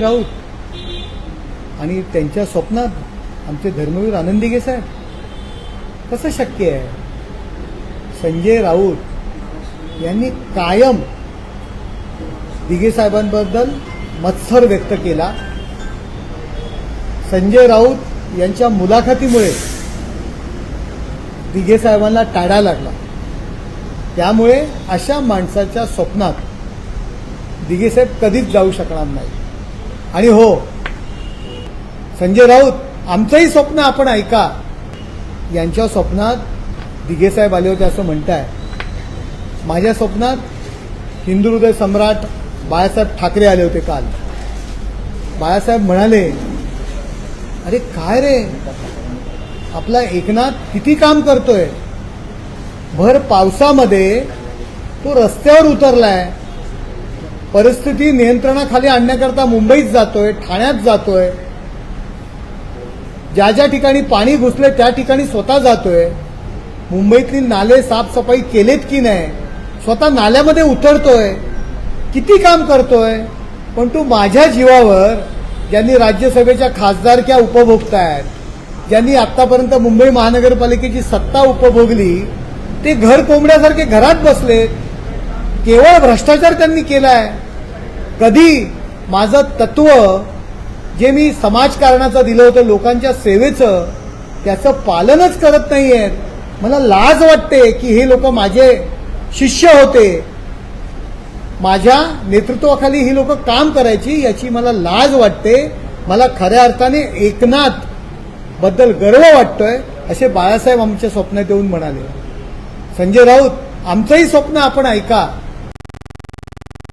राऊत आणि त्यांच्या स्वप्नात आमचे धर्मवीर आनंद दिघे साहेब कसं शक्य आहे? संजय राऊत यांनी कायम दिघे साहेबांबद्दल मत्सर व्यक्त केला. संजय राऊत यांच्या मुलाखतीमुळे दिघे साहेबांना टाळा लागला. त्यामुळे अशा माणसाच्या स्वप्नात दिघे साहेब कधीच जाऊ शकणार नाही. आणि हो, संजय राऊत आमचंही स्वप्न आपण ऐका. यांच्या स्वप्नात दिघे साहेब आले होते असं म्हणताय. माझ्या स्वप्नात हिंदू हृदय सम्राट बाळासाहेब ठाकरे आले होते काल. बाळासाहेब म्हणाले, अरे काय रे, आपला एकनाथ किती काम करतोय. भर पावसामध्ये तो रस्त्यावर उतरलाय. परिस्थिती नियंत्रणाखाली आणण्याकरता मुंबईत जातोय, ठाण्यात जातोय. ज्या ज्या ठिकाणी पाणी घुसले त्या ठिकाणी स्वतः जातोय. मुंबईतली नाले साफसफाई केलेत की नाही, स्वतः नाल्यामध्ये उतरतोय. किती काम करतोय. पण तू माझ्या जीवावर, ज्यांनी राज्यसभेच्या खासदारक्या उपभोगतायत, ज्यांनी आतापर्यंत मुंबई महानगरपालिकेची सत्ता उपभोगली, ते घर कोंबड्यासारखे घरात बसले. केवळ भ्रष्टाचार त्यांनी केलाय. कधी माझं तत्व जे मी समाजकारणाचं दिलं होतं, लोकांच्या सेवेचं, त्याचं पालनच करत नाहीयेत. मला लाज वाटते की हे लोक माझे शिष्य होते, माझ्या नेतृत्वाखाली ही लोक काम करायची, याची मला लाज वाटते. मला खऱ्या अर्थाने एकनाथ बद्दल गर्व वाटतोय, असे बाळासाहेब आमच्या स्वप्नात येऊन म्हणाले. संजय राऊत आमचंही स्वप्न आपण ऐका.